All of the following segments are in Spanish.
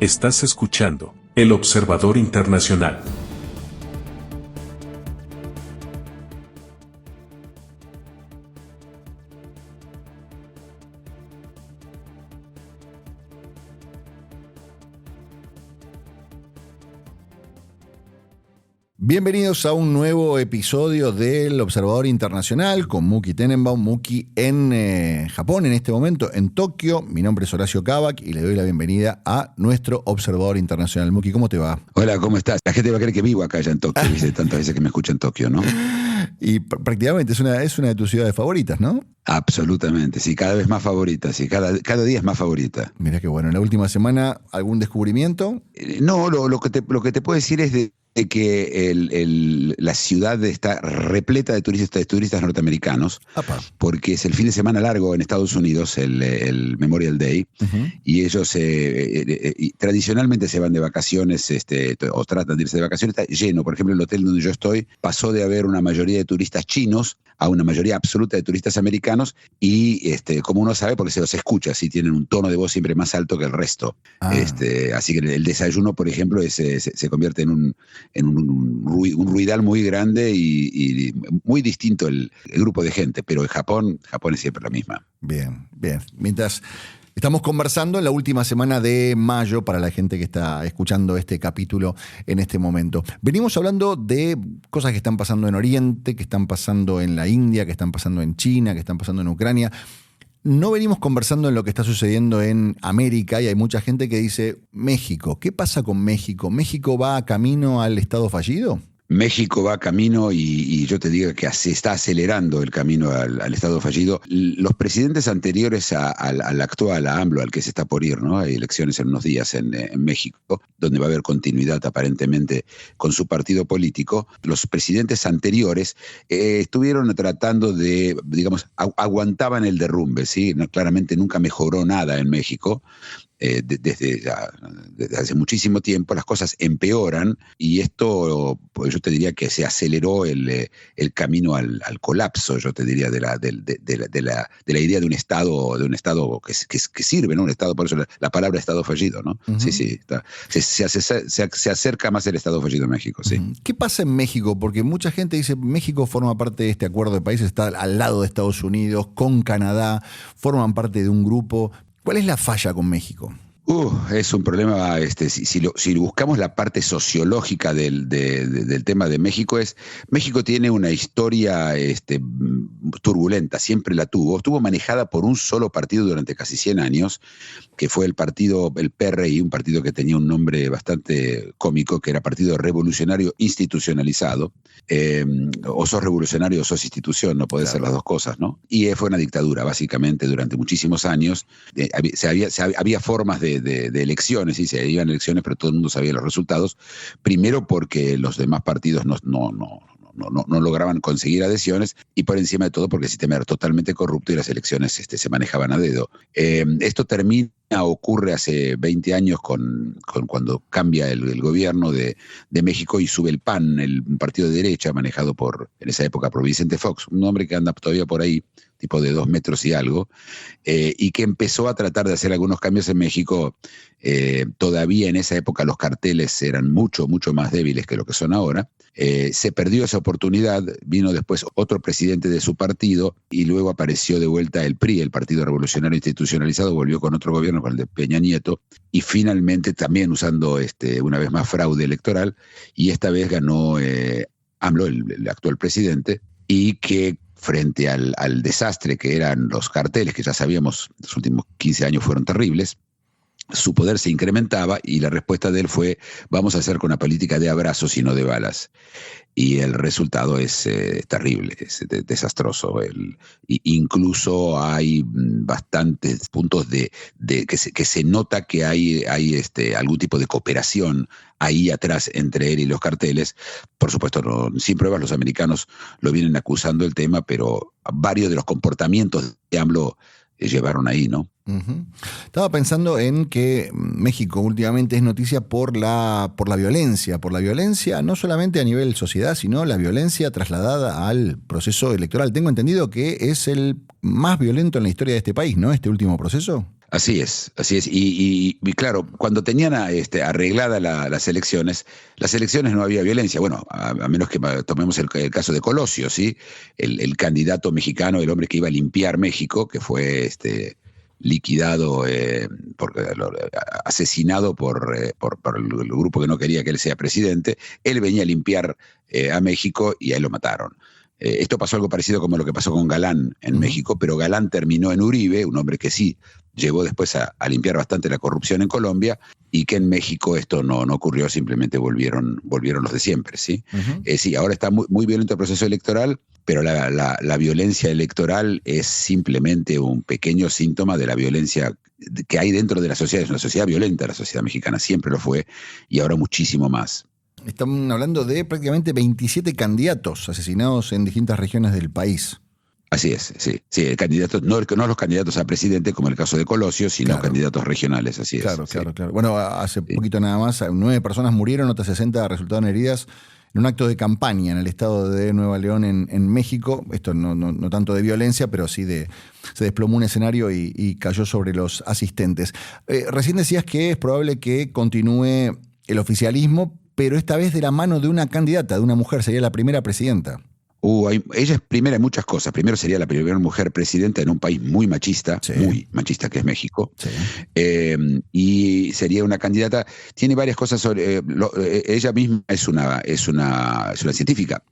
Estás escuchando El Observador Internacional. Bienvenidos a un nuevo episodio del Observador Internacional con Muki Tenenbaum. Muki en Japón en este momento, en Tokio. Mi nombre es Horacio Kavak y le doy la bienvenida a nuestro Observador Internacional. Muki, ¿cómo te va? Hola, ¿cómo estás? La gente va a creer que vivo acá ya en Tokio, dice tantas veces que me escucha en Tokio, ¿no? Y prácticamente es una de tus ciudades favoritas, ¿no? Absolutamente, sí, cada vez más favorita, sí, cada día es más favorita. Mirá que bueno, en la última semana, ¿algún descubrimiento? No, lo que te puedo decir es de que la ciudad está repleta de turistas norteamericanos, Apa. porque es el fin de semana largo en Estados Unidos, el Memorial Day, y ellos tradicionalmente se van de vacaciones o tratan de irse de vacaciones. Está lleno. Por ejemplo, el hotel donde yo estoy pasó de haber una mayoría de turistas chinos a una mayoría absoluta de turistas americanos y como uno sabe, porque se los escucha, sí, tienen un tono de voz siempre más alto que el resto. Así que el desayuno, por ejemplo, se convierte en un ruidal muy grande y muy distinto el grupo de gente, pero en Japón es siempre la misma. Bien. Mientras estamos conversando en la última semana de mayo, para la gente que está escuchando este capítulo en este momento. Venimos hablando de cosas que están pasando en Oriente, que están pasando en la India, que están pasando en China, que están pasando en Ucrania. No venimos conversando en lo que está sucediendo en América y hay mucha gente que dice, México, ¿qué pasa con México? ¿México va camino al estado fallido? México va camino y yo te digo que se está acelerando el camino al estado fallido. Los presidentes anteriores al actual, a AMLO, al que se está por ir, ¿no? Hay elecciones en unos días en México, donde va a haber continuidad aparentemente con su partido político. Los presidentes anteriores estuvieron tratando de, digamos, aguantaban el derrumbe, ¿sí? No, claramente nunca mejoró nada en México. Desde hace muchísimo tiempo las cosas empeoran y esto, pues yo te diría que se aceleró el camino al colapso, yo te diría, de la idea de un Estado que sirve, ¿no? Un Estado, por eso la palabra Estado fallido, ¿no? Uh-huh. Sí, se acerca más el Estado fallido en México, sí. ¿Qué pasa en México? Porque mucha gente dice, México forma parte de este acuerdo de países, está al lado de Estados Unidos, con Canadá, forman parte de un grupo. ¿Cuál es la falla con México? Es un problema, si buscamos la parte sociológica del tema de México, México tiene una historia turbulenta, siempre la tuvo. Estuvo manejada por un solo partido durante casi 100 años, que fue el PRI, un partido que tenía un nombre bastante cómico, que era Partido Revolucionario Institucionalizado. O sos revolucionario o sos institución, no puede ser las dos cosas, ¿no? Y fue una dictadura, básicamente, durante muchísimos años. Había formas de elecciones, sí, se iban elecciones, pero todo el mundo sabía los resultados. Primero porque los demás partidos no lograban conseguir adhesiones y por encima de todo porque el sistema era totalmente corrupto y las elecciones se manejaban a dedo. Esto ocurre hace 20 años cuando cambia el gobierno de México y sube el PAN, un partido de derecha manejado en esa época por Vicente Fox, un hombre que anda todavía por ahí, tipo de 2 metros y algo, y que empezó a tratar de hacer algunos cambios en México. Todavía en esa época los carteles eran mucho más débiles que lo que son ahora. Se perdió esa oportunidad, vino después otro presidente de su partido y luego apareció de vuelta el PRI, el Partido Revolucionario Institucionalizado, volvió con otro gobierno, con el de Peña Nieto, y finalmente también usando una vez más fraude electoral, y esta vez ganó AMLO, el actual presidente, y que frente al desastre que eran los carteles, que ya sabíamos, los últimos 15 años fueron terribles, su poder se incrementaba y la respuesta de él fue: vamos a hacer con una política de abrazos y no de balas. Y el resultado es terrible, es desastroso. Incluso hay bastantes puntos que se nota que hay algún tipo de cooperación ahí atrás entre él y los carteles. Por supuesto, sin pruebas, los americanos lo vienen acusando el tema, pero varios de los comportamientos de AMLO llevaron ahí, ¿no? Uh-huh. Estaba pensando en que México últimamente es noticia por la violencia no solamente a nivel sociedad, sino la violencia trasladada al proceso electoral. Tengo entendido que es el más violento en la historia de este país, ¿no? Este último proceso. Así es, así es. Y claro, cuando tenían arregladas las elecciones no había violencia. Bueno, a menos que tomemos el caso de Colosio, ¿sí? El candidato mexicano, el hombre que iba a limpiar México, que fue liquidado, asesinado por el grupo que no quería que él sea presidente. Él venía a limpiar a México y a él lo mataron. Esto pasó algo parecido como lo que pasó con Galán en México, pero Galán terminó en Uribe, un hombre que sí llegó después a limpiar bastante la corrupción en Colombia, y que en México esto no ocurrió, simplemente volvieron los de siempre, ¿sí? Sí, ahora está muy, muy violento el proceso electoral, pero la violencia electoral es simplemente un pequeño síntoma de la violencia que hay dentro de la sociedad. Es una sociedad violenta, la sociedad mexicana siempre lo fue, y ahora muchísimo más. Están hablando de prácticamente 27 candidatos asesinados en distintas regiones del país. Así es, sí. Sí, candidatos, no los candidatos a presidente, como el caso de Colosio, sino candidatos regionales, así es. Claro. Bueno, hace poquito nada más, 9 personas murieron, otras 60 resultaron heridas en un acto de campaña en el estado de Nueva León, en México. Esto no tanto de violencia, pero sí se desplomó un escenario y cayó sobre los asistentes. Recién decías que es probable que continúe el oficialismo, pero esta vez de la mano de una candidata, de una mujer, sería la primera presidenta. Ella es primera en muchas cosas. Primero, sería la primera mujer presidenta en un país muy machista que es México. Sí. Y sería una candidata, tiene varias cosas sobre... ella misma es una científica.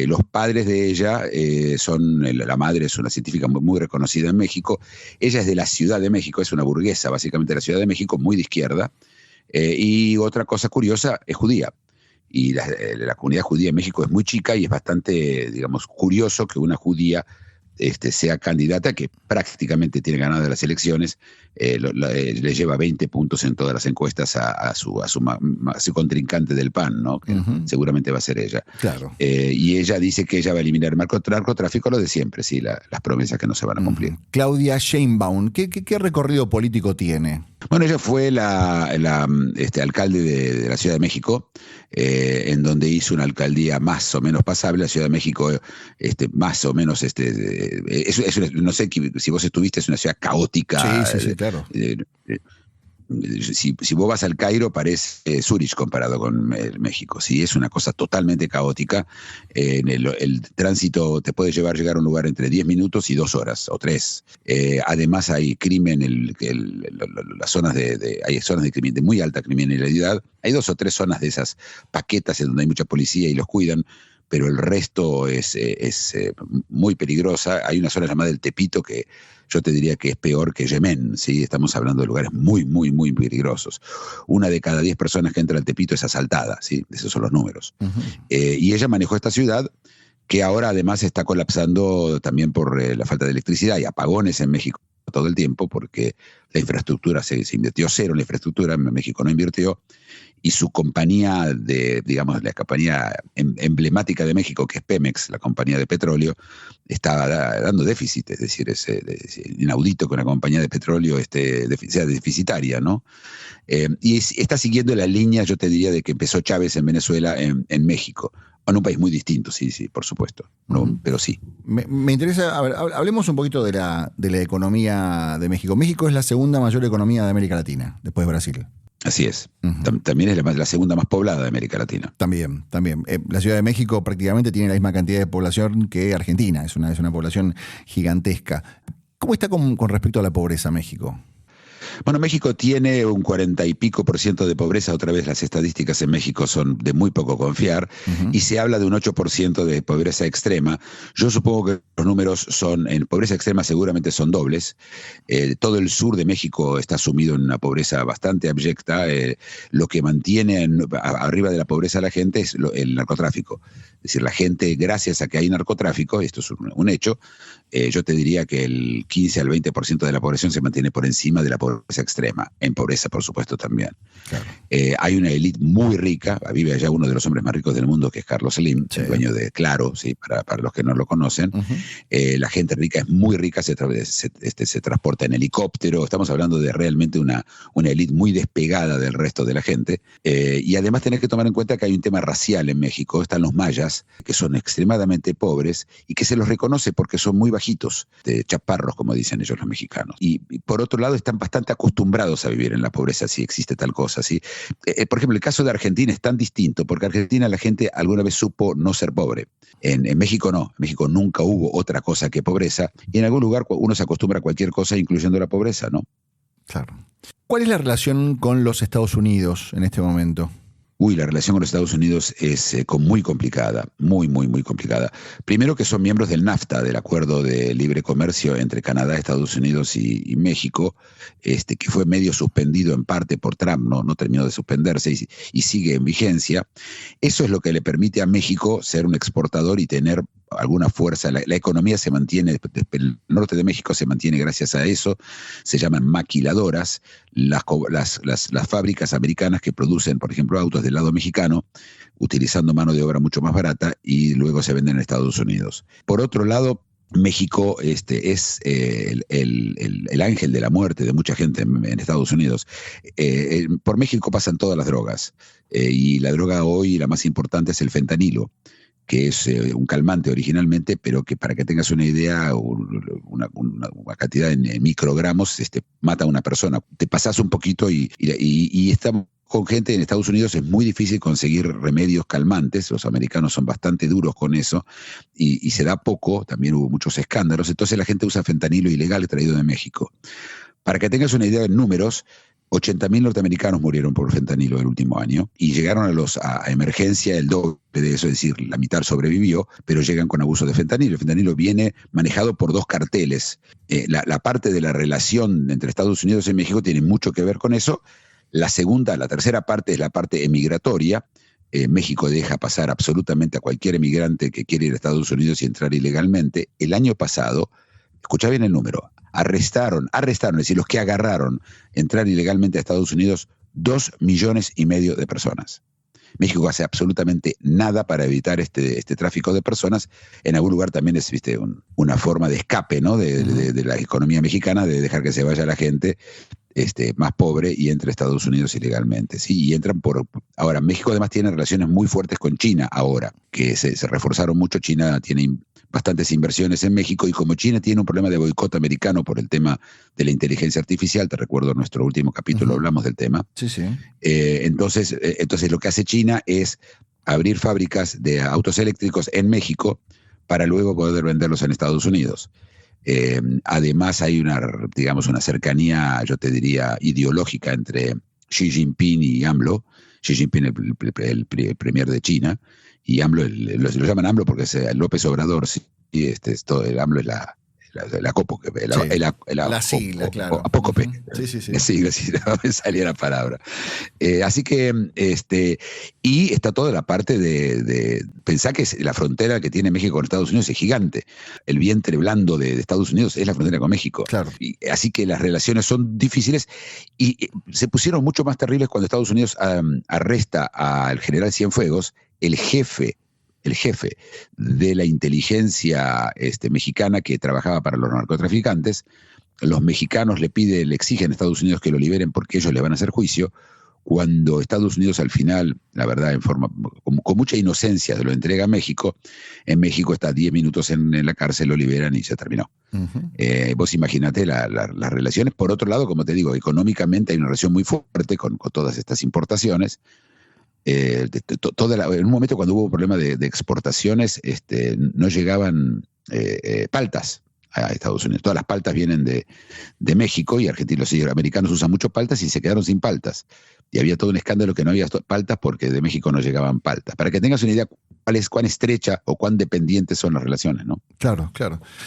Los padres de ella la madre es una científica muy, muy reconocida en México. Ella es de la Ciudad de México, es una burguesa básicamente de la Ciudad de México, muy de izquierda. Y otra cosa curiosa, es judía. Y la comunidad judía en México es muy chica y es bastante, digamos, curioso que una judía sea candidata, que prácticamente tiene ganadas las elecciones, le lleva 20 puntos en todas las encuestas a su contrincante del PAN, ¿no? Que seguramente va a ser ella. Claro. Y ella dice que ella va a eliminar el narcotráfico, lo de siempre, sí, las promesas que no se van a cumplir. Claudia Sheinbaum, ¿qué recorrido político tiene? Bueno, ella fue alcalde de la Ciudad de México, en donde hizo una alcaldía más o menos pasable. La Ciudad de México, más o menos, no sé si vos estuviste, es una ciudad caótica. Sí, claro. Si vos vas al Cairo, parece Zúrich comparado con México. Sí, es una cosa totalmente caótica. El tránsito te puede llegar a un lugar entre 10 minutos y 2 horas o 3. Además hay crimen, las zonas hay zonas de crimen, de muy alta criminalidad. Hay 2 o 3 zonas de esas paquetas en donde hay mucha policía y los cuidan, pero el resto es muy peligrosa. Hay una zona llamada el Tepito que yo te diría que es peor que Yemen, ¿sí? Estamos hablando de lugares muy, muy, muy peligrosos. 1 de cada 10 personas que entra al Tepito es asaltada, ¿sí? Esos son los números. Y ella manejó esta ciudad, que ahora además está colapsando también por la falta de electricidad y apagones en México todo el tiempo, porque la infraestructura se invirtió cero, la infraestructura en México no invirtió, y su compañía la compañía emblemática de México, que es Pemex, la compañía de petróleo, está dando déficit, es decir, es inaudito que una compañía de petróleo sea deficitaria, ¿no? Y está siguiendo la línea, yo te diría, de que empezó Chávez en Venezuela, en México. En un país muy distinto, sí, por supuesto, pero sí. Me interesa, a ver, hablemos un poquito de la economía de México. México es la segunda mayor economía de América Latina, después de Brasil. Así es. También es la segunda más poblada de América Latina. También. La Ciudad de México prácticamente tiene la misma cantidad de población que Argentina. Es una población gigantesca. ¿Cómo está con respecto a la pobreza México? Bueno, México tiene un 40 y pico % de pobreza. Otra vez las estadísticas en México son de muy poco confiar, y se habla de un 8% de pobreza extrema. Yo supongo que los números en pobreza extrema seguramente son dobles. Todo el sur de México está sumido en una pobreza bastante abyecta. Lo que mantiene arriba de la pobreza a la gente es el narcotráfico. Es decir, la gente, gracias a que hay narcotráfico, esto es un hecho, yo te diría que el 15 al 20% de la población se mantiene por encima de la pobreza extrema, en pobreza por supuesto también. Claro. Hay una élite muy rica, vive allá uno de los hombres más ricos del mundo, que es Carlos Slim, el dueño de Claro, ¿sí? para los que no lo conocen. La gente rica es muy rica, se transporta en helicóptero. Estamos hablando de realmente una élite muy despegada del resto de la gente. Y además tenés que tomar en cuenta que hay un tema racial en México. Están los mayas, que son extremadamente pobres y que se los reconoce porque son muy bajitos, de chaparros, como dicen ellos los mexicanos. Y por otro lado están bastante acostumbrados a vivir en la pobreza, si existe tal cosa, ¿sí? Por ejemplo, el caso de Argentina es tan distinto, porque en Argentina la gente alguna vez supo no ser pobre. En México no, en México nunca hubo otra cosa que pobreza, y en algún lugar uno se acostumbra a cualquier cosa, incluyendo la pobreza, ¿no? Claro. ¿Cuál es la relación con los Estados Unidos en este momento? La relación con los Estados Unidos es muy complicada, muy, muy, muy complicada. Primero que son miembros del NAFTA, del Acuerdo de Libre Comercio entre Canadá, Estados Unidos y México, que fue medio suspendido en parte por Trump, no terminó de suspenderse y sigue en vigencia. Eso es lo que le permite a México ser un exportador y tener alguna fuerza. La economía se mantiene, el norte de México se mantiene gracias a eso, se llaman maquiladoras, las fábricas americanas que producen, por ejemplo, autos del lado mexicano, utilizando mano de obra mucho más barata y luego se venden en Estados Unidos. Por otro lado, México es el ángel de la muerte de mucha gente en Estados Unidos. Por México pasan todas las drogas, y la droga hoy, la más importante, es el fentanilo, que es un calmante originalmente, pero que, para que tengas una idea, una cantidad en microgramos mata a una persona. Te pasas un poquito y estamos con gente en Estados Unidos, es muy difícil conseguir remedios calmantes. Los americanos son bastante duros con eso y se da poco, también hubo muchos escándalos, entonces la gente usa fentanilo ilegal traído de México. Para que tengas una idea en números, 80.000 norteamericanos murieron por fentanilo el último año y llegaron a emergencia el doble de eso, es decir, la mitad sobrevivió, pero llegan con abuso de fentanilo. El fentanilo viene manejado por dos carteles. La parte de la relación entre Estados Unidos y México tiene mucho que ver con eso. La tercera parte es la parte emigratoria. México deja pasar absolutamente a cualquier emigrante que quiere ir a Estados Unidos y entrar ilegalmente. El año pasado, escucha bien el número, arrestaron, es decir, los que agarraron entrar ilegalmente a Estados Unidos, 2,5 millones de personas. México hace absolutamente nada para evitar este tráfico de personas. En algún lugar también es, una forma de escape, ¿no? de la economía mexicana, de dejar que se vaya la gente más pobre y entre a Estados Unidos ilegalmente, ¿sí? Y entran ahora, México además tiene relaciones muy fuertes con China ahora, que se reforzaron mucho. China tiene bastantes inversiones en México, y como China tiene un problema de boicot americano por el tema de la inteligencia artificial, te recuerdo en nuestro último capítulo hablamos del tema. Sí, sí. Entonces lo que hace China es abrir fábricas de autos eléctricos en México para luego poder venderlos en Estados Unidos. Además hay una cercanía, yo te diría, ideológica entre Xi Jinping y AMLO. Xi Jinping, el premier de China, y AMLO, lo llaman AMLO porque es López Obrador, sí, el AMLO es la sigla, claro. Apócope. Sí. La sigla, sí, no me salía la palabra. Así que, y está toda la parte de pensar que la frontera que tiene México con Estados Unidos es gigante. El vientre blando de Estados Unidos es la frontera con México. Claro. Así que las relaciones son difíciles y se pusieron mucho más terribles cuando Estados Unidos arresta al general Cienfuegos, el jefe de la inteligencia mexicana que trabajaba para los narcotraficantes. Los mexicanos le exigen a Estados Unidos que lo liberen porque ellos le van a hacer juicio. Cuando Estados Unidos al final, la verdad, con mucha inocencia, se lo entrega a México, en México está 10 minutos en la cárcel, lo liberan y se terminó. Vos imaginate las relaciones. Por otro lado, como te digo, económicamente hay una relación muy fuerte con todas estas importaciones. En un momento cuando hubo un problema de exportaciones, no llegaban paltas a Estados Unidos. Todas las paltas vienen de México, y los americanos usan mucho paltas y se quedaron sin paltas. Y había todo un escándalo que no había paltas porque de México no llegaban paltas. Para que tengas una idea cuán estrecha o cuán dependientes son las relaciones, ¿no? Claro.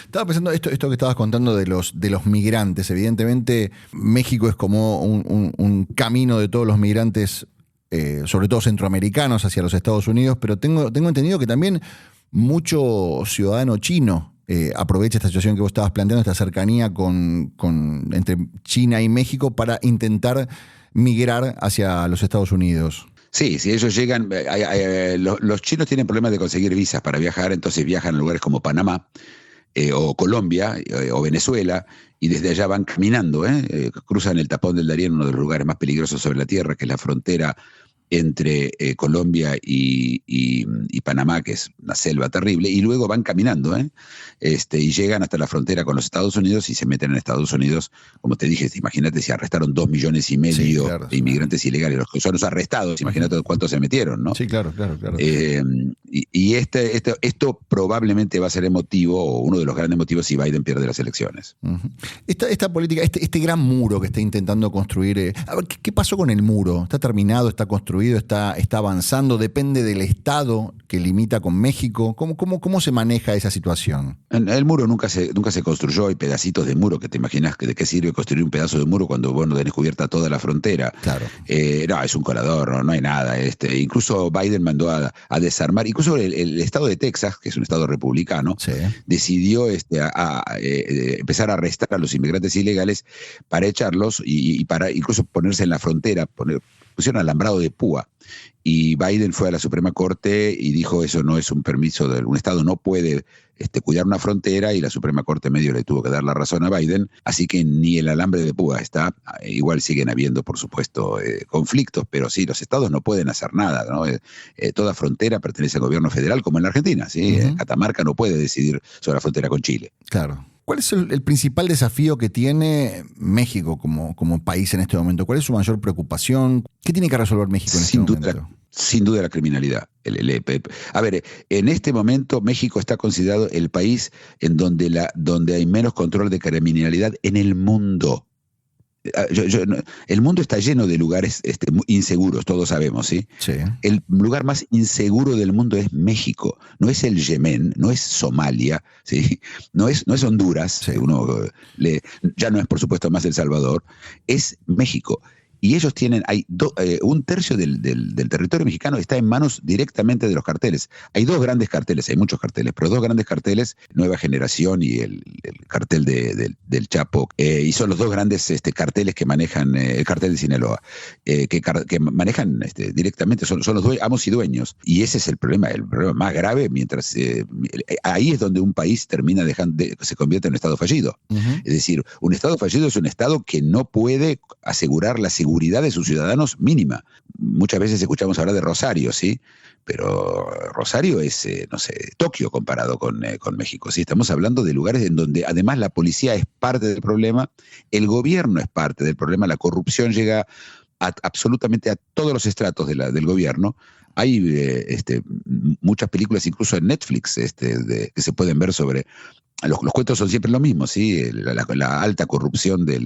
Estaba pensando esto que estabas contando de los migrantes. Evidentemente, México es como un camino de todos los migrantes, sobre todo centroamericanos, hacia los Estados Unidos, pero tengo entendido que también mucho ciudadano chino aprovecha esta situación que vos estabas planteando, esta cercanía entre China y México para intentar migrar hacia los Estados Unidos. Sí, si ellos llegan, los chinos tienen problemas de conseguir visas para viajar, entonces viajan a lugares como Panamá, o Colombia, o Venezuela, y desde allá van caminando, cruzan el Tapón del Darién, uno de los lugares más peligrosos sobre la Tierra, que es la frontera entre Colombia y Panamá, que es una selva terrible, y luego van caminando, y llegan hasta la frontera con los Estados Unidos y se meten en Estados Unidos. Como te dije, imagínate si arrestaron 2,5 millones de inmigrantes ilegales, los que son los arrestados, imagínate cuántos se metieron, ¿no? Sí, claro. Y esto probablemente va a ser emotivo, o uno de los grandes motivos, si Biden pierde las elecciones. Esta política, este gran muro que está intentando construir, a ver, ¿qué pasó con el muro? ¿Está terminado, está construido, está avanzando? ¿Depende del Estado que limita con México? ¿Cómo se maneja esa situación? El muro nunca se construyó. Hay pedacitos de muro que te imaginas que de qué sirve construir un pedazo de muro cuando vos no tenés cubierta toda la frontera. Claro. No, es un colador, no hay nada. Incluso Biden mandó a desarmar, incluso el estado de Texas, que es un estado republicano, sí, decidió empezar a arrestar a los inmigrantes ilegales para echarlos y para incluso ponerse en la frontera, pusieron alambrado de púa. Y Biden fue a la Suprema Corte y dijo: eso no es un permiso, un Estado no puede cuidar una frontera, y la Suprema Corte medio le tuvo que dar la razón a Biden, así que ni el alambre de púa está. Igual siguen habiendo, por supuesto, conflictos, pero sí, los estados no pueden hacer nada, ¿no? Toda frontera pertenece al gobierno federal, como en la Argentina, ¿sí? Catamarca no puede decidir sobre la frontera con Chile. Claro. ¿Cuál es el principal desafío que tiene México como país en este momento? ¿Cuál es su mayor preocupación? ¿Qué tiene que resolver México en este momento? Sin duda la criminalidad. A ver, en este momento México está considerado el país en donde hay menos control de criminalidad en el mundo. El mundo está lleno de lugares inseguros, todos sabemos, ¿sí? Sí. El lugar más inseguro del mundo es México. No es el Yemen, no es Somalia, ¿sí? No es Honduras, sí, ya no es, por supuesto, más El Salvador, es México. Y ellos tienen, un tercio del territorio mexicano está en manos directamente de los carteles. Hay dos grandes carteles, hay muchos carteles, pero dos grandes carteles, Nueva Generación y el cartel del Chapo, y son los dos grandes carteles que manejan, el cartel de Sinaloa, que manejan directamente, son los amos y dueños. Y ese es el problema más grave, mientras ahí es donde un país termina se convierte en un estado fallido. Es decir, un estado fallido es un estado que no puede asegurar la seguridad de sus ciudadanos mínima. Muchas veces escuchamos hablar de Rosario, ¿sí? Pero Rosario es, Tokio comparado con México, ¿sí? Estamos hablando de lugares en donde además la policía es parte del problema, el gobierno es parte del problema, la corrupción llega absolutamente a todos los estratos del gobierno. Hay muchas películas, incluso en Netflix, que se pueden ver sobre. Los cuentos son siempre lo mismo, ¿sí? La alta corrupción de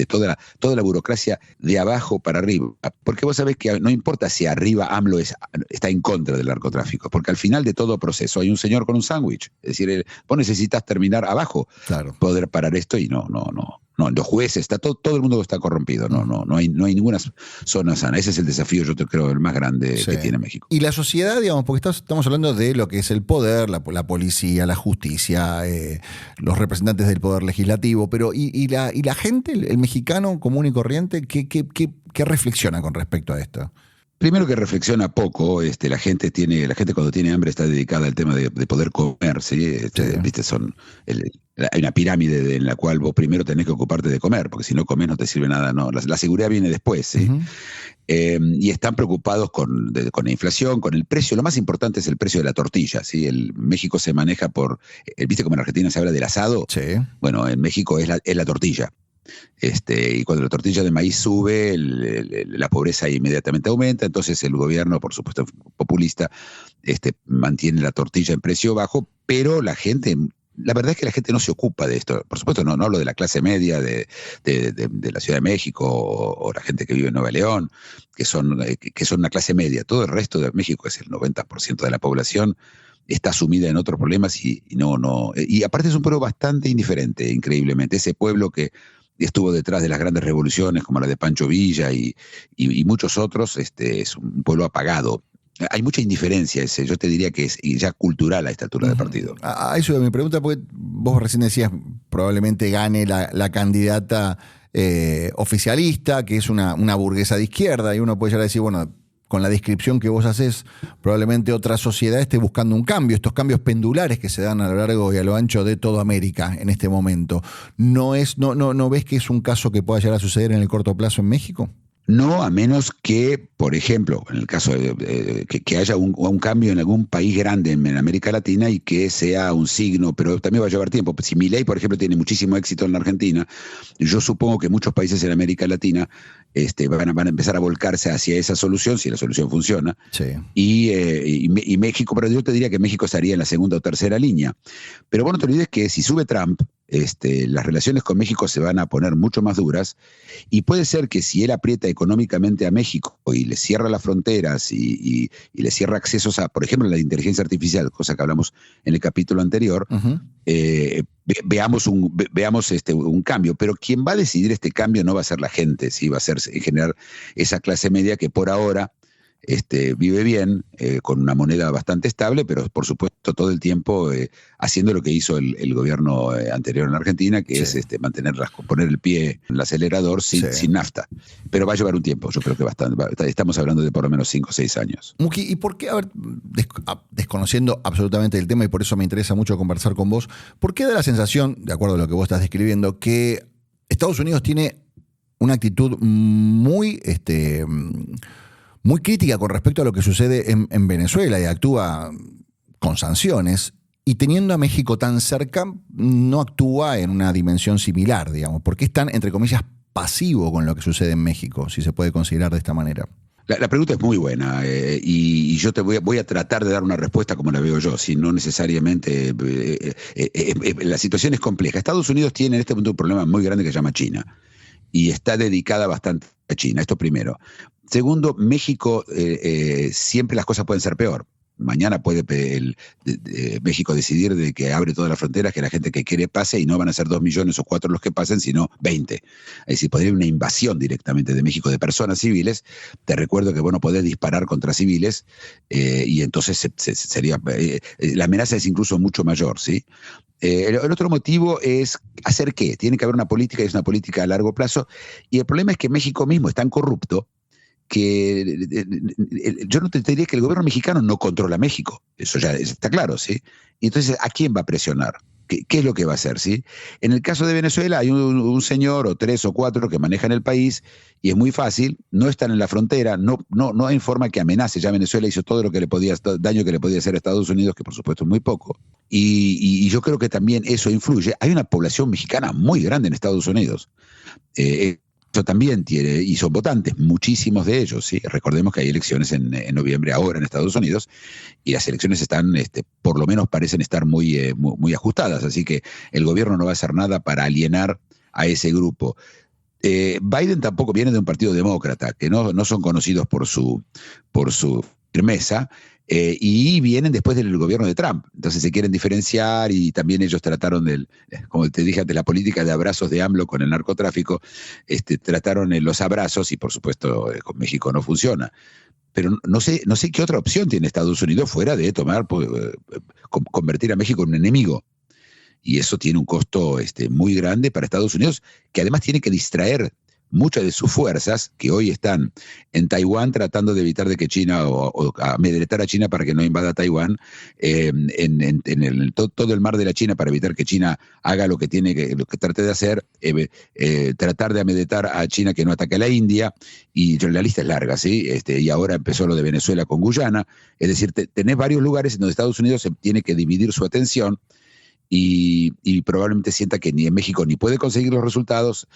toda la burocracia de abajo para arriba. Porque vos sabés que no importa si arriba AMLO está en contra del narcotráfico, porque al final de todo proceso hay un señor con un sándwich. Es decir, vos necesitas terminar abajo, claro, poder parar esto, y no, los jueces, todo el mundo está corrompido, no hay ninguna zona sana. Ese es el desafío, yo creo, el más grande que tiene México. Y la sociedad, digamos, porque estamos hablando de lo que es el poder, la policía, la justicia, los representantes del poder legislativo, pero y la gente, el mexicano común y corriente, ¿qué reflexiona con respecto a esto? Primero que reflexiona poco, la gente cuando tiene hambre está dedicada al tema de poder comer, ¿sí? ¿Viste? Hay una pirámide en la cual vos primero tenés que ocuparte de comer, porque si no comés no te sirve nada, no. La seguridad viene después, ¿sí? Y están preocupados con la inflación, con el precio. Lo más importante es el precio de la tortilla, ¿sí? México se maneja ¿viste cómo en Argentina se habla del asado? Sí. Bueno, en México es la tortilla. Y cuando la tortilla de maíz sube, la pobreza inmediatamente aumenta. Entonces el gobierno, por supuesto populista, mantiene la tortilla en precio bajo, pero la verdad es que la gente no se ocupa de esto. Por supuesto, no hablo de la clase media de la Ciudad de México o la gente que vive en Nueva León, que son una clase media. Todo el resto de México, es el 90% de la población, está sumida en otros problemas y aparte es un pueblo bastante indiferente, increíblemente. Ese pueblo que estuvo detrás de las grandes revoluciones como la de Pancho Villa y muchos otros, es un pueblo apagado. Hay mucha indiferencia, yo te diría que es ya cultural a esta altura del partido. A eso es mi pregunta, porque vos recién decías probablemente gane la candidata oficialista, que es una burguesa de izquierda, y uno puede llegar a decir, bueno, con la descripción que vos haces, probablemente otra sociedad esté buscando un cambio, estos cambios pendulares que se dan a lo largo y a lo ancho de toda América en este momento. ¿No ves que es un caso que pueda llegar a suceder en el corto plazo en México? No, a menos que, por ejemplo, en el caso de que haya un cambio en algún país grande en América Latina y que sea un signo, pero también va a llevar tiempo. Si Milei, por ejemplo, tiene muchísimo éxito en la Argentina, yo supongo que muchos países en América Latina van a empezar a volcarse hacia esa solución, si la solución funciona. Sí. Y México, pero yo te diría que México estaría en la segunda o tercera línea. Pero bueno, no te olvides que si sube Trump, las relaciones con México se van a poner mucho más duras, y puede ser que si él aprieta económicamente a México y le cierra las fronteras y le cierra accesos a, por ejemplo, la inteligencia artificial, cosa que hablamos en el capítulo anterior, Uh-huh. veamos un cambio. Pero quien va a decidir este cambio no va a ser la gente, ¿sí? Va a ser en general esa clase media que por ahora vive bien, con una moneda bastante estable, pero por supuesto todo el tiempo haciendo lo que hizo el gobierno anterior en Argentina, que Sí. es poner el pie en el acelerador sin nafta. Pero va a llevar un tiempo, yo creo que bastante. Estamos hablando de por lo menos 5 o 6 años. Muki, ¿y por qué, a ver, desconociendo absolutamente el tema, y por eso me interesa mucho conversar con vos, ¿por qué da la sensación, de acuerdo a lo que vos estás describiendo, que Estados Unidos tiene una actitud muy crítica con respecto a lo que sucede en Venezuela y actúa con sanciones, y teniendo a México tan cerca, no actúa en una dimensión similar, digamos? ¿Por qué es tan, entre comillas, pasivo con lo que sucede en México, si se puede considerar de esta manera? La pregunta es muy buena, y yo te voy a tratar de dar una respuesta como la veo yo, si no necesariamente. La situación es compleja. Estados Unidos tiene en este punto un problema muy grande que se llama China, y está dedicada bastante a China. Esto primero. Segundo, México, siempre las cosas pueden ser peor. Mañana puede México decidir de que abre todas las fronteras, que la gente que quiere pase, y no van a ser 2 millones o 4 los que pasen, sino 20. Es decir, podría haber una invasión directamente de México de personas civiles. Te recuerdo que vos no podés disparar contra civiles, y entonces sería la amenaza es incluso mucho mayor, ¿sí? El otro motivo es hacer qué. Tiene que haber una política, y es una política a largo plazo, y el problema es que México mismo es tan corrupto que yo no te diría que el gobierno mexicano no controla México, eso ya está claro, ¿sí? Y entonces, ¿a quién va a presionar? ¿Qué es lo que va a hacer? ¿Sí? En el caso de Venezuela hay un señor o 3 o 4 que manejan el país, y es muy fácil, no están en la frontera, no hay forma que amenace. Ya Venezuela hizo todo daño que le podía hacer a Estados Unidos, que por supuesto es muy poco, y yo creo que también eso influye. Hay una población mexicana muy grande en Estados Unidos. Eso también tiene, y son votantes, muchísimos de ellos, ¿sí? Recordemos que hay elecciones en noviembre ahora en Estados Unidos, y las elecciones están, por lo menos parecen estar muy ajustadas, así que el gobierno no va a hacer nada para alienar a ese grupo. Biden tampoco viene de un partido demócrata, que no son conocidos por su firmeza, y vienen después del gobierno de Trump. Entonces se quieren diferenciar, y también ellos trataron como te dije antes, la política de abrazos de AMLO con el narcotráfico. Trataron los abrazos, y por supuesto con México no funciona. Pero no sé qué otra opción tiene Estados Unidos fuera de convertir a México en un enemigo. Y eso tiene un costo muy grande para Estados Unidos, que además tiene que distraer muchas de sus fuerzas, que hoy están en Taiwán tratando de evitar de que China, o amedretar a China para que no invada Taiwán, en todo el mar de la China, para evitar que China haga lo que trate de hacer, tratar de amedretar a China que no ataque a la India, y la lista es larga, ¿sí? Y ahora empezó lo de Venezuela con Guyana. Es decir, tenés varios lugares en donde Estados Unidos se tiene que dividir su atención, y probablemente sienta que ni en México ni puede conseguir los resultados,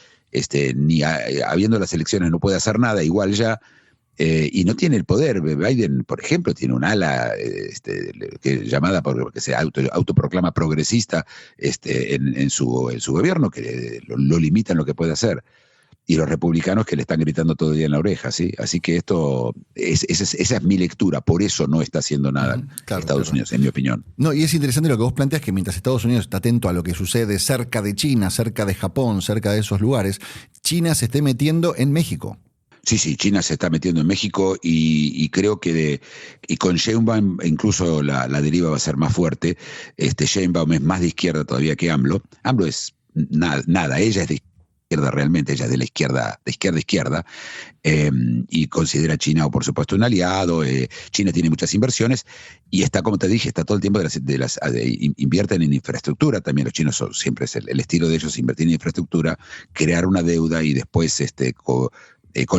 ni habiendo las elecciones no puede hacer nada, igual ya, y no tiene el poder. Biden, por ejemplo, tiene un ala llamada, porque se autoproclama progresista, en su gobierno, que lo limita en lo que puede hacer. Y los republicanos que le están gritando todo el día en la oreja, ¿sí? Así que esa es mi lectura. Por eso no está haciendo nada Estados Unidos, en mi opinión. No, y es interesante lo que vos planteas, que mientras Estados Unidos está atento a lo que sucede cerca de China, cerca de Japón, cerca de esos lugares, China se esté metiendo en México. Sí, China se está metiendo en México, y creo que y con Sheinbaum incluso la deriva va a ser más fuerte. Sheinbaum es más de izquierda todavía que AMLO. AMLO es nada, ella es de izquierda realmente, ella es de la izquierda, de izquierda, y considera a China, por supuesto, un aliado. China tiene muchas inversiones, y está, como te dije, está todo el tiempo invierten en infraestructura. También los chinos siempre es el estilo de ellos, invertir en infraestructura, crear una deuda, y después el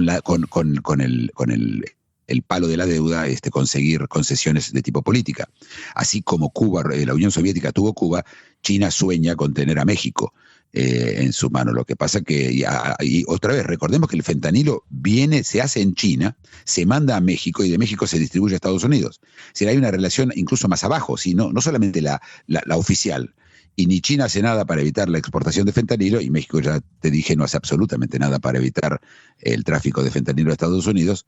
palo de la deuda, conseguir concesiones de tipo política. Así como Cuba, la Unión Soviética tuvo Cuba, China sueña con tener a México en su mano. Lo que pasa que, y otra vez, recordemos que el fentanilo se hace en China, se manda a México y de México se distribuye a Estados Unidos. Es decir, hay una relación incluso más abajo, no solamente la oficial. Y ni China hace nada para evitar la exportación de fentanilo, y México, ya te dije, no hace absolutamente nada para evitar el tráfico de fentanilo a Estados Unidos.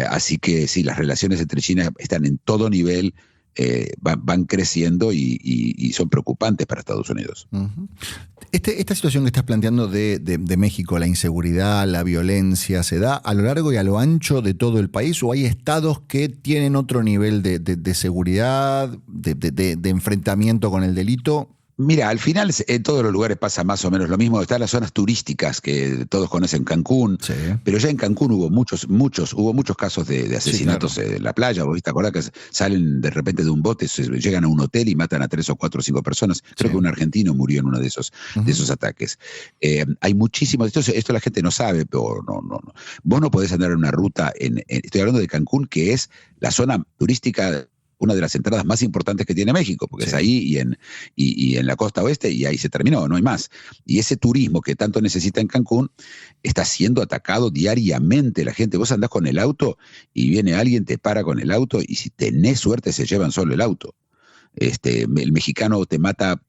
Así que sí, las relaciones entre China están en todo nivel, van creciendo y son preocupantes para Estados Unidos. Uh-huh. Esta situación que estás planteando de México, la inseguridad, la violencia, ¿se da a lo largo y a lo ancho de todo el país o hay estados que tienen otro nivel de seguridad, de enfrentamiento con el delito? Mira, al final en todos los lugares pasa más o menos lo mismo. Están las zonas turísticas que todos conocen, Cancún, sí. Pero ya en Cancún hubo muchos casos de asesinatos, sí, claro, en la playa. ¿Vos te acordás que salen de repente de un bote, llegan a un hotel y matan a 3 o 4 o 5 personas? Creo sí, que un argentino murió en uno de esos ataques. Hay muchísimos, esto la gente no sabe, pero no. Vos no podés andar en una ruta, estoy hablando de Cancún, que es la zona turística, una de las entradas más importantes que tiene México, porque sí, es ahí y en la costa oeste, y ahí se terminó, no hay más. Y ese turismo que tanto necesita en Cancún está siendo atacado diariamente. La gente, vos andás con el auto y viene alguien, te para con el auto y si tenés suerte se llevan solo el auto. El mexicano te mata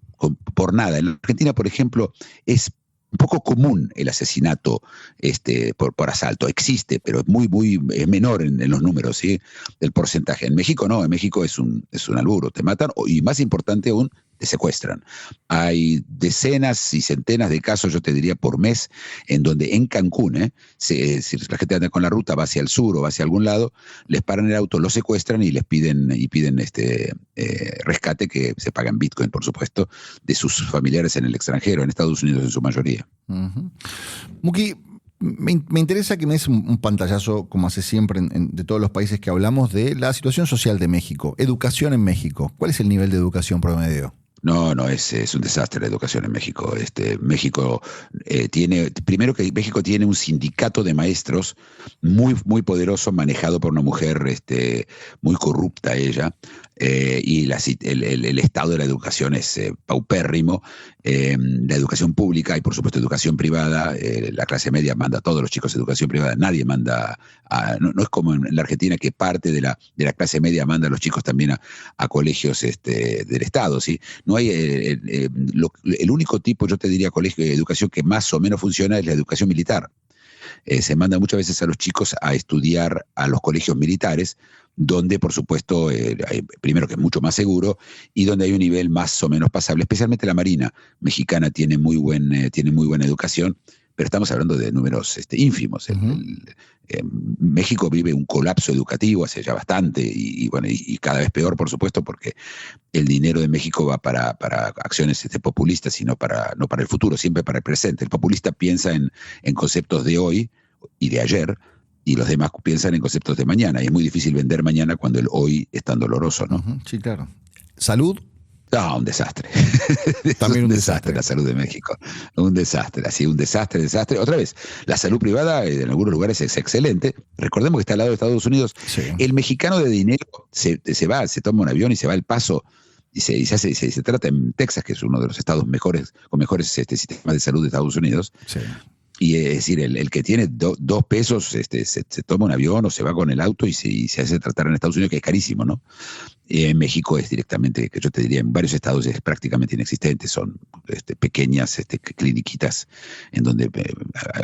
por nada. En Argentina, por ejemplo, es un poco común el asesinato por asalto. Existe, pero es menor en los números, ¿sí? El porcentaje. En México no, en México es un alburo. Te matan y más importante aún, te secuestran. Hay decenas y centenas de casos, yo te diría, por mes, en donde en Cancún, si la gente anda con la ruta, va hacia el sur o va hacia algún lado, les paran el auto, lo secuestran y les piden rescate, que se paga en Bitcoin, por supuesto, de sus familiares en el extranjero, en Estados Unidos en su mayoría. Uh-huh. Muki, me interesa que me des un pantallazo, como hace siempre de todos los países que hablamos, de la situación social de México, educación en México. ¿Cuál es el nivel de educación promedio? No, es un desastre la educación en México. México primero que México tiene un sindicato de maestros muy, muy poderoso, manejado por una mujer muy corrupta ella, y el estado de la educación es paupérrimo. La educación pública y por supuesto educación privada, la clase media manda a todos los chicos a educación privada, nadie manda no es como en la Argentina, que parte de la clase media manda a los chicos también a colegios del Estado, ¿sí? No hay el único tipo, yo te diría, colegio de educación que más o menos funciona es la educación militar. Se manda muchas veces a los chicos a estudiar a los colegios militares, donde por supuesto, primero que es mucho más seguro y donde hay un nivel más o menos pasable. Especialmente la Marina mexicana tiene muy buena educación, pero estamos hablando de números ínfimos. Uh-huh. México vive un colapso educativo hace ya bastante y cada vez peor, por supuesto, porque el dinero de México va para acciones populistas y no para el futuro, siempre para el presente. El populista piensa en conceptos de hoy y de ayer, y los demás piensan en conceptos de mañana, y es muy difícil vender mañana cuando el hoy es tan doloroso, ¿no? Uh-huh, sí, claro. ¿Salud? No, un desastre. También un desastre la salud de México. Un desastre, así, un desastre. Otra vez, la salud privada en algunos lugares es excelente. Recordemos que está al lado de Estados Unidos. Sí. El mexicano de dinero se toma un avión y se va al Paso y se trata en Texas, que es uno de los estados con mejores sistemas de salud de Estados Unidos. Sí. Y es decir, el que tiene 2 pesos se toma un avión o se va con el auto y se hace tratar en Estados Unidos, que es carísimo, ¿no? En México es directamente, que yo te diría, en varios estados es prácticamente inexistente. Son pequeñas cliniquitas en donde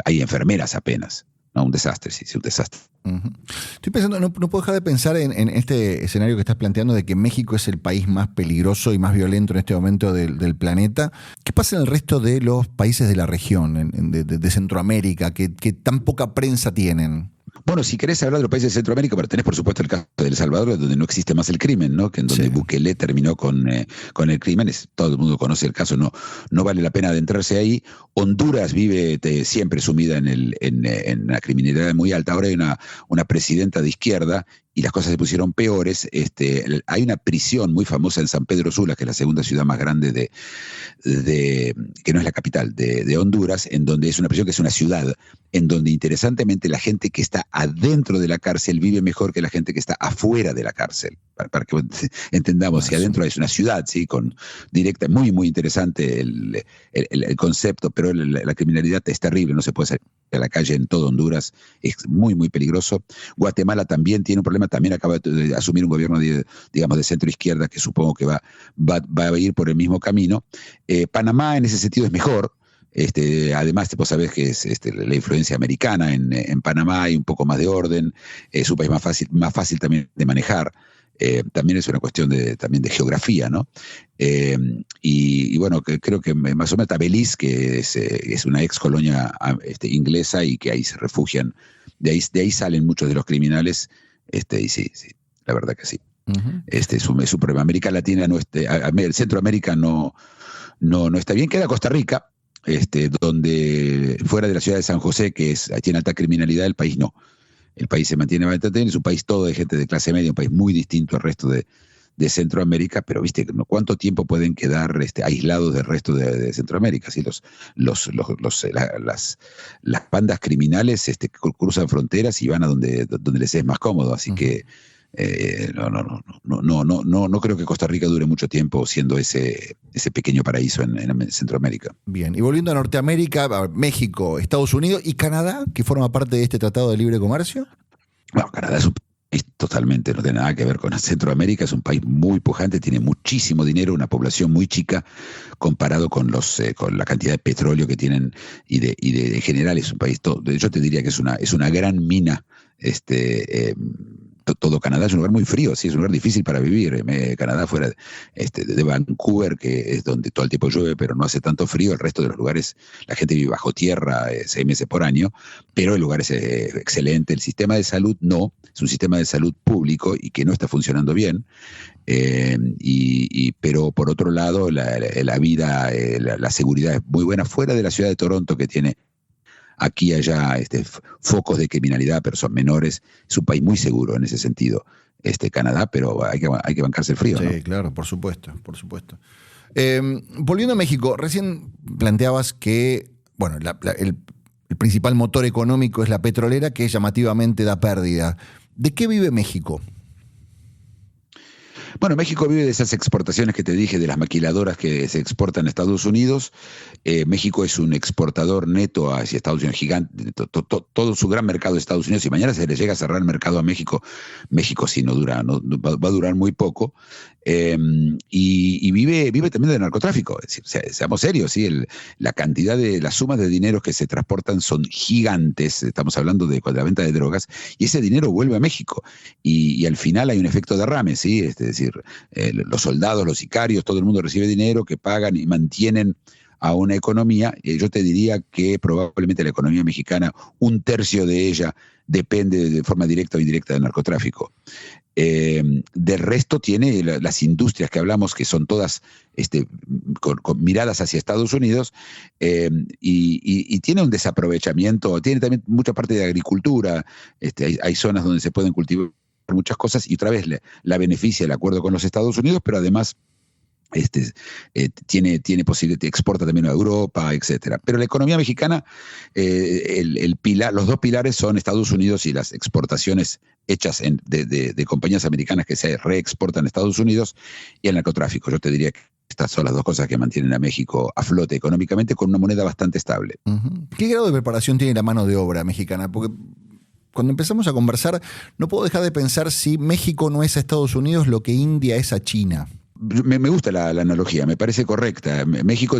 hay enfermeras apenas. No, un desastre, sí, un desastre. Uh-huh. Estoy pensando, no puedo dejar de pensar en este escenario que estás planteando de que México es el país más peligroso y más violento en este momento del planeta. ¿Qué pasa en el resto de los países de la región, de Centroamérica, que tan poca prensa tienen? Bueno, si querés hablar de los países de Centroamérica, pero tenés por supuesto el caso de El Salvador, donde no existe más el crimen, ¿no? Que en donde sí, Bukele terminó con el crimen. Todo el mundo conoce el caso, no vale la pena adentrarse ahí. Honduras vive siempre sumida en la criminalidad muy alta. Ahora hay una presidenta de izquierda y las cosas se pusieron peores, hay una prisión muy famosa en San Pedro Sula, que es la segunda ciudad más grande que no es la capital, de Honduras, en donde es una prisión que es una ciudad, en donde interesantemente la gente que está adentro de la cárcel vive mejor que la gente que está afuera de la cárcel. Para que entendamos, si adentro es una ciudad, ¿sí? Con directa, muy, muy interesante el concepto, pero la criminalidad es terrible, no se puede salir a la calle en todo Honduras, es muy, muy peligroso. Guatemala también tiene un problema, también acaba de asumir un gobierno, digamos, de centro-izquierda, que supongo que va a ir por el mismo camino. Panamá en ese sentido es mejor. Además, vos sabés que es la influencia americana en Panamá, hay un poco más de orden, es un país más fácil también de manejar. También es una cuestión también de geografía, ¿no? Y bueno, creo que más o menos está Belice, que es una ex colonia inglesa y que ahí se refugian, de ahí salen muchos de los criminales, y sí, la verdad que sí. Uh-huh. Es un problema. América Latina Centroamérica no está bien. Queda Costa Rica, donde fuera de la ciudad de San José, que tiene alta criminalidad, el país no. El país se mantiene bastante bien, es un país todo de gente de clase media, un país muy distinto al resto de Centroamérica, pero viste, ¿cuánto tiempo pueden quedar aislados del resto de Centroamérica? ¿Sí? Las bandas criminales cruzan fronteras y van a donde les es más cómodo, así que no creo que Costa Rica dure mucho tiempo siendo ese pequeño paraíso en Centroamérica. Bien, y volviendo a Norteamérica, México, Estados Unidos y Canadá, que forma parte de este Tratado de Libre Comercio. Bueno, Canadá es un país totalmente, no tiene nada que ver con Centroamérica, es un país muy pujante, tiene muchísimo dinero, una población muy chica comparado con la cantidad de petróleo que tienen y en general es un país, yo te diría que es una gran mina. Todo Canadá es un lugar muy frío, sí, es un lugar difícil para vivir. Canadá fuera de Vancouver, que es donde todo el tiempo llueve, pero no hace tanto frío. El resto de los lugares, la gente vive bajo tierra 6 meses por año, pero el lugar es excelente. El sistema de salud no, es un sistema de salud público y que no está funcionando bien. Pero por otro lado, la vida, la seguridad es muy buena fuera de la ciudad de Toronto, que tiene aquí y allá focos de criminalidad, pero son menores. Es un país muy seguro en ese sentido, Canadá, pero hay que bancarse el frío. Sí, ¿no? Claro, por supuesto. Volviendo a México, recién planteabas que, bueno, el principal motor económico es la petrolera, que llamativamente da pérdida. ¿De qué vive México? Bueno, México vive de esas exportaciones que te dije, de las maquiladoras que se exportan a Estados Unidos. México es un exportador neto hacia Estados Unidos, gigante. Todo su gran mercado de Estados Unidos. Si mañana se le llega a cerrar el mercado a México sí va a durar muy poco. Y vive también del narcotráfico. Es decir, seamos serios, ¿sí? La cantidad las sumas de dinero que se transportan son gigantes. Estamos hablando de la venta de drogas, y ese dinero vuelve a México. Y al final hay un efecto derrame, ¿sí? Es decir, los soldados, los sicarios, todo el mundo recibe dinero que pagan y mantienen a una economía. Yo te diría que probablemente la economía mexicana, 1/3 de ella depende de forma directa o indirecta del narcotráfico. Del resto tiene las industrias que hablamos, que son todas con miradas hacia Estados Unidos, y tiene un desaprovechamiento, tiene también mucha parte de agricultura, hay zonas donde se pueden cultivar muchas cosas, y otra vez la beneficia el acuerdo con los Estados Unidos, pero además tiene posibilidad, exporta también a Europa, etcétera. Pero la economía mexicana, los dos pilares son Estados Unidos y las exportaciones hechas de compañías americanas que se reexportan a Estados Unidos, y el narcotráfico. Yo te diría que estas son las dos cosas que mantienen a México a flote económicamente, con una moneda bastante estable. Uh-huh. ¿Qué grado de preparación tiene la mano de obra mexicana? Porque cuando empezamos a conversar, no puedo dejar de pensar si México no es a Estados Unidos lo que India es a China. Me gusta la analogía, me parece correcta. México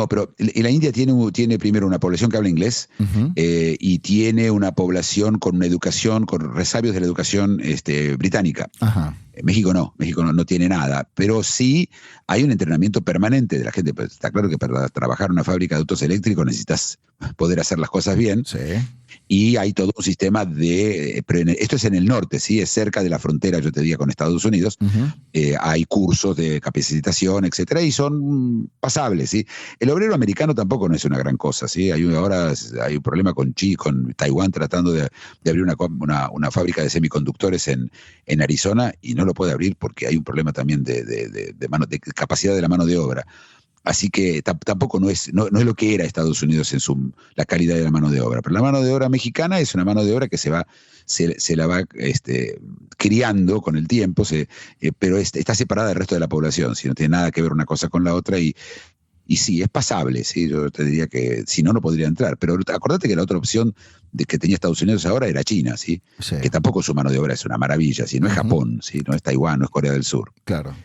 pero la India tiene primero una población que habla inglés, uh-huh, y tiene una población con una educación, con resabios de la educación británica. Uh-huh. México no tiene nada, pero sí hay un entrenamiento permanente de la gente. Pues está claro que para trabajar en una fábrica de autos eléctricos necesitas poder hacer las cosas bien. Sí. Y hay todo un sistema esto es en el norte, ¿sí? Es cerca de la frontera, yo te diría, con Estados Unidos. Hay cursos de capacitación, etcétera, y son pasables, ¿sí? El obrero americano tampoco no es una gran cosa, ¿sí? Ahora hay un problema con Taiwán tratando de abrir una fábrica de semiconductores en Arizona, y no lo puede abrir porque hay un problema también de capacidad de la mano de obra. Así que tampoco no es lo que era Estados Unidos en la calidad de la mano de obra. Pero la mano de obra mexicana es una mano de obra que se la va criando con el tiempo, pero está separada del resto de la población, ¿sí? No tiene nada que ver una cosa con la otra, y sí, es pasable, ¿sí? Yo te diría que si no podría entrar. Pero acordate que la otra opción que tenía Estados Unidos ahora era China, ¿sí? Sí. Que tampoco su mano de obra es una maravilla, ¿sí? No es Japón, ¿sí? No es Taiwán, no es Corea del Sur. Claro.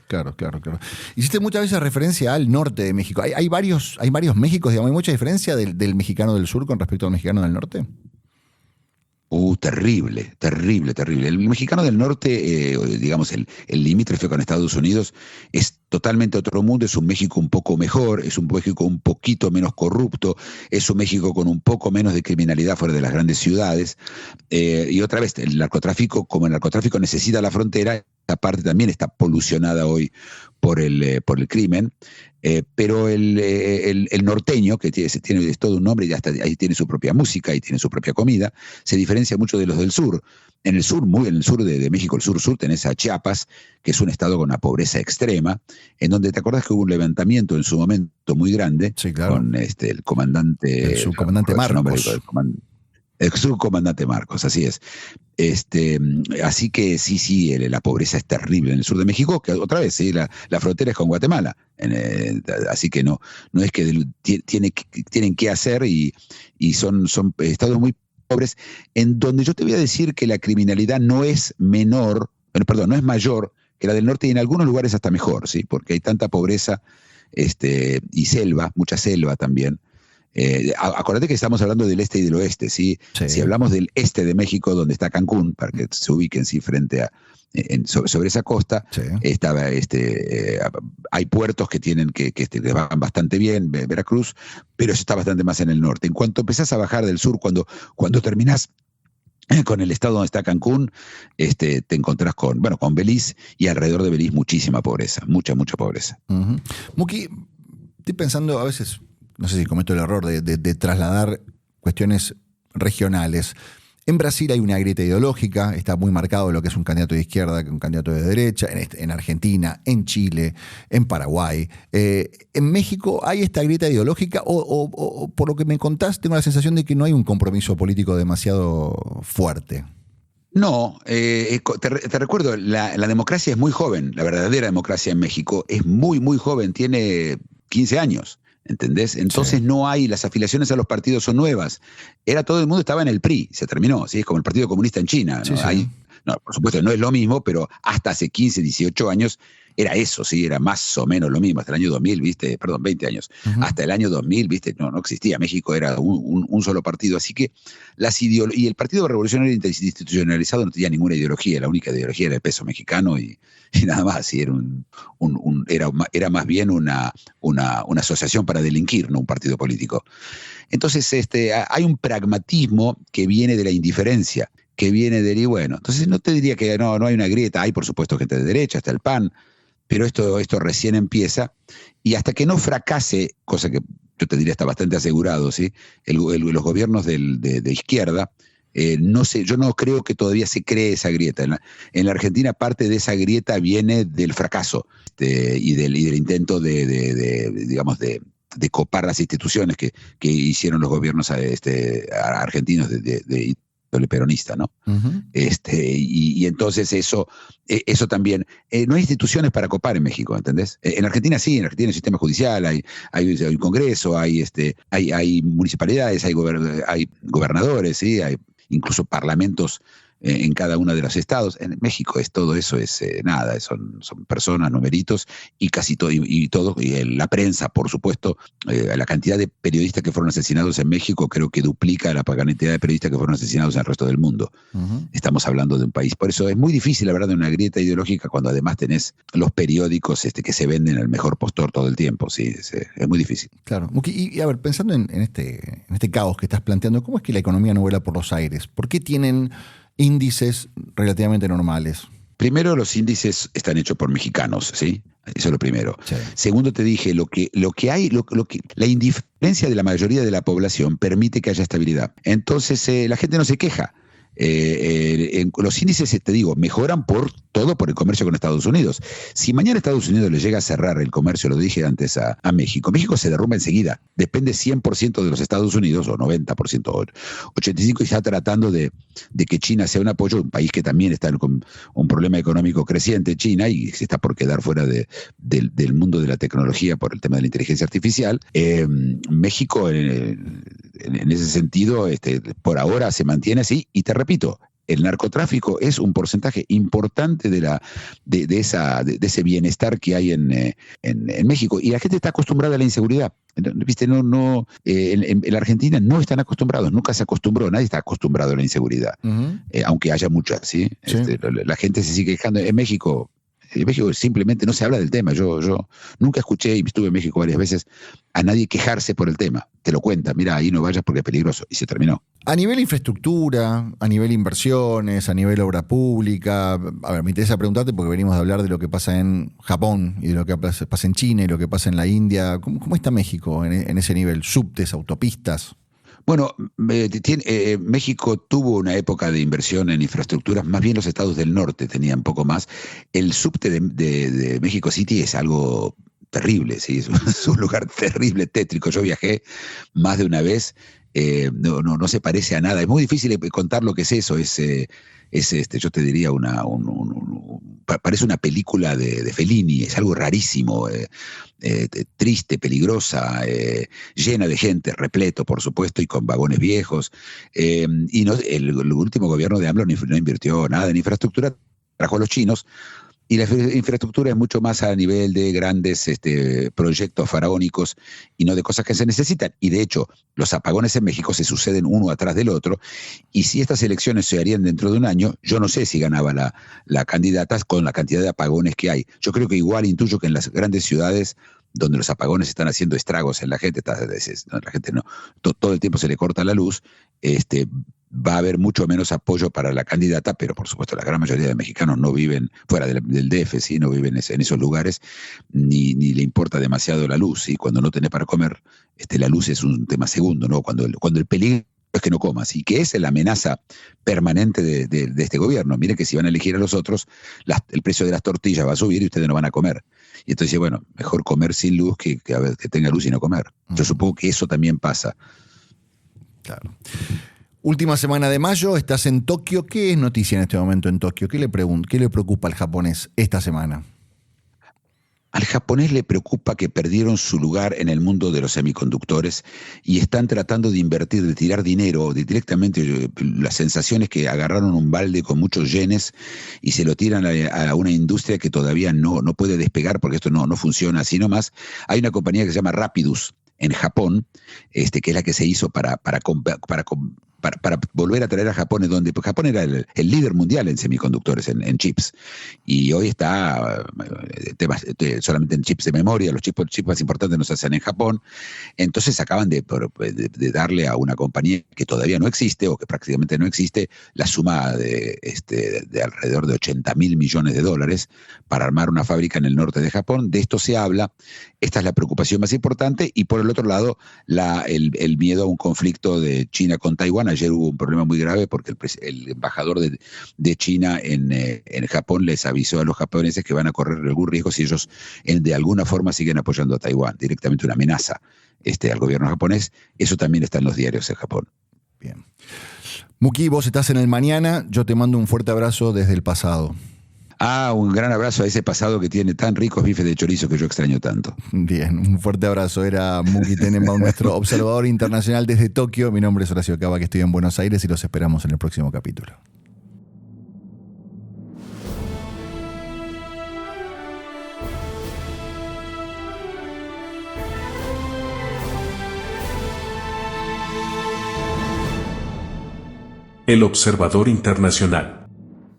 Hiciste muchas veces referencia al norte de México. ¿Hay varios Méxicos, digamos? ¿Hay mucha diferencia del mexicano del sur con respecto al mexicano del norte? Terrible. El mexicano del norte, digamos, el limítrofe con Estados Unidos, es totalmente otro mundo. Es un México un poco mejor, es un México un poquito menos corrupto, es un México con un poco menos de criminalidad fuera de las grandes ciudades. Y otra vez, como el narcotráfico necesita la frontera, esta parte también está polucionada hoy por el crimen. Pero el norteño, que es todo un nombre, y hasta ahí tiene su propia música y tiene su propia comida, se diferencia mucho de los del sur. En el sur de México, el sur tenés a Chiapas, que es un estado con una pobreza extrema, en donde te acordás que hubo un levantamiento en su momento muy grande, sí, claro, con el comandante... El subcomandante Marcos. El subcomandante Marcos, así es. Así que sí, la pobreza es terrible en el sur de México, que otra vez, ¿sí? La frontera es con Guatemala. Así que no es que tienen que hacer, y son estados muy pobres, en donde yo te voy a decir que la criminalidad no es mayor que la del norte, y en algunos lugares hasta mejor, ¿sí? Porque hay tanta pobreza y selva, mucha selva también. Acordate que estamos hablando del este y del oeste, ¿sí? Sí. Si hablamos del este de México, donde está Cancún, para que se ubiquen, ¿sí? Frente sobre esa costa, Sí. hay puertos que van bastante bien, Veracruz, pero eso está bastante más en el norte. En cuanto empezás a bajar del sur, cuando terminás con el estado donde está Cancún, te encontrás con Belice, y alrededor de Belice muchísima pobreza, mucha pobreza. Uh-huh. Muki, estoy pensando a veces, no sé si cometo el error de trasladar cuestiones regionales. En Brasil hay una grieta ideológica, está muy marcado lo que es un candidato de izquierda, un candidato de derecha, en Argentina, en Chile, en Paraguay. En México hay esta grieta ideológica, o por lo que me contás, tengo la sensación de que no hay un compromiso político demasiado fuerte. No, te recuerdo, la democracia es muy joven, la verdadera democracia en México es muy, muy joven, tiene 15 años. ¿Entendés? Entonces sí. No hay, las afiliaciones a los partidos son nuevas. Todo el mundo estaba en el PRI, se terminó, ¿sí? Es como el Partido Comunista en China, ¿no? Sí. Por supuesto, no es lo mismo, pero hasta hace 15, 18 años era eso, ¿sí? Era más o menos lo mismo. Hasta el año 2000, 20 años. Uh-huh. Hasta el año 2000, no existía. México era un solo partido. Así que y el Partido Revolucionario Institucionalizado no tenía ninguna ideología. La única ideología era el peso mexicano y nada más. ¿Sí? Era más bien una asociación para delinquir, no un partido político. Entonces, hay un pragmatismo que viene de la indiferencia, que viene del, y bueno, entonces no te diría que no hay una grieta. Hay, por supuesto, gente de derecha, está el PAN, pero esto recién empieza, y hasta que no fracase, cosa que yo te diría está bastante asegurado, ¿sí? Los gobiernos de izquierda, yo no creo que todavía se cree esa grieta. En la Argentina parte de esa grieta viene del fracaso y del intento de copar las instituciones que hicieron los gobiernos argentinos de peronista, ¿no? Uh-huh. Y entonces eso también, no hay instituciones para copar en México, ¿entendés? En Argentina sí, en Argentina hay un sistema judicial, hay un congreso, hay municipalidades, hay gobernadores, ¿sí? Hay incluso parlamentos en cada uno de los estados. En México todo eso es nada, son personas, numeritos, y casi todo, y la prensa, por supuesto, la cantidad de periodistas que fueron asesinados en México creo que duplica la cantidad de periodistas que fueron asesinados en el resto del mundo. Estamos hablando de un país. Por eso es muy difícil, la verdad, de una grieta ideológica cuando además tenés los periódicos que se venden al mejor postor todo el tiempo. Sí, es muy difícil. Claro. Y a ver, pensando en este caos que estás planteando, ¿cómo es que la economía no vuela por los aires? ¿Por qué tienen índices relativamente normales? Primero, los índices están hechos por mexicanos, ¿sí? Eso es lo primero. Sí. Segundo, te dije, la indiferencia de la mayoría de la población permite que haya estabilidad. Entonces, la gente no se queja. Los índices, te digo, mejoran por el comercio con Estados Unidos. Si mañana Estados Unidos le llega a cerrar el comercio, lo dije antes, a México se derrumba enseguida. Depende 100% de los Estados Unidos, o 90%, o 85%, y está tratando de que China sea un apoyo, un país que también está con un problema económico creciente, China, y se está por quedar fuera del mundo de la tecnología por el tema de la inteligencia artificial. México, en ese sentido, por ahora se mantiene así, y te repito, el narcotráfico es un porcentaje importante de ese bienestar que hay en México, y la gente está acostumbrada a la inseguridad. ¿Viste? En la Argentina no están acostumbrados, nunca se acostumbró, nadie está acostumbrado a la inseguridad, aunque haya mucha, ¿sí? Sí. La gente se sigue quejando. En México simplemente no se habla del tema. Yo nunca escuché, y estuve en México varias veces, a nadie quejarse por el tema. Te lo cuentan, mira, ahí no vayas porque es peligroso, y se terminó. A nivel infraestructura, a nivel inversiones, a nivel obra pública, a ver, me interesa preguntarte porque venimos a hablar de lo que pasa en Japón y de lo que pasa en China y lo que pasa en la India. ¿Cómo está México en ese nivel? ¿Subtes, autopistas? Bueno, México tuvo una época de inversión en infraestructuras, más bien los estados del norte tenían poco más. El subte de México City es algo terrible, ¿sí? Es un lugar terrible, tétrico. Yo viajé más de una vez, no se parece a nada. Es muy difícil contar lo que es eso. Yo te diría parece una película de Fellini, es algo rarísimo, triste, peligrosa, llena de gente, repleto, por supuesto, y con vagones viejos. El último gobierno de AMLO no invirtió nada en infraestructura, trajo a los chinos. Y la infraestructura es mucho más a nivel de grandes proyectos faraónicos y no de cosas que se necesitan. Y de hecho, los apagones en México se suceden uno atrás del otro. Y si estas elecciones se harían dentro de un año, yo no sé si ganaba la candidata con la cantidad de apagones que hay. Yo creo que igual intuyo que en las grandes ciudades donde los apagones están haciendo estragos en la gente, todo el tiempo se le corta la luz, va a haber mucho menos apoyo para la candidata, pero por supuesto la gran mayoría de mexicanos no viven fuera del DF, ¿sí? No viven en esos lugares, ni le importa demasiado la luz, ¿sí? Cuando no tenés para comer, la luz es un tema segundo, ¿no? Cuando el peligro es que no comas, y que es la amenaza permanente de este gobierno. Miren que si van a elegir a los otros, el precio de las tortillas va a subir y ustedes no van a comer. Y entonces, bueno, mejor comer sin luz que tenga luz y no comer. Yo supongo que eso también pasa. Claro. Última semana de mayo, estás en Tokio. ¿Qué es noticia en este momento en Tokio? ¿Qué le preocupa al japonés esta semana? Al japonés le preocupa que perdieron su lugar en el mundo de los semiconductores y están tratando de invertir, de tirar dinero directamente. La sensación es que agarraron un balde con muchos yenes y se lo tiran a una industria que todavía no puede despegar porque esto no funciona así nomás. Hay una compañía que se llama Rapidus en Japón, que es la que se hizo para volver a traer a Japón, porque Japón era el líder mundial en semiconductores, en chips, y hoy está solamente en chips de memoria. Los chips más importantes no se hacen en Japón. Entonces acaban de darle a una compañía que todavía no existe, o que prácticamente no existe, la suma de alrededor de $80 mil millones para armar una fábrica en el norte de Japón. De esto se habla. Esta es la preocupación más importante, y por el otro lado, el miedo a un conflicto de China con Taiwán. Ayer hubo un problema muy grave porque el embajador de China en Japón les avisó a los japoneses que van a correr algún riesgo si ellos de alguna forma siguen apoyando a Taiwán. Directamente una amenaza al gobierno japonés. Eso también está en los diarios en Japón. Bien. Muki, vos estás en el mañana. Yo te mando un fuerte abrazo desde el pasado. Un gran abrazo a ese pasado que tiene tan ricos bifes de chorizo que yo extraño tanto. Bien, un fuerte abrazo. Era Muki Tenenbaum, nuestro observador internacional desde Tokio. Mi nombre es Horacio Cava, que estoy en Buenos Aires, y los esperamos en el próximo capítulo. El Observador Internacional.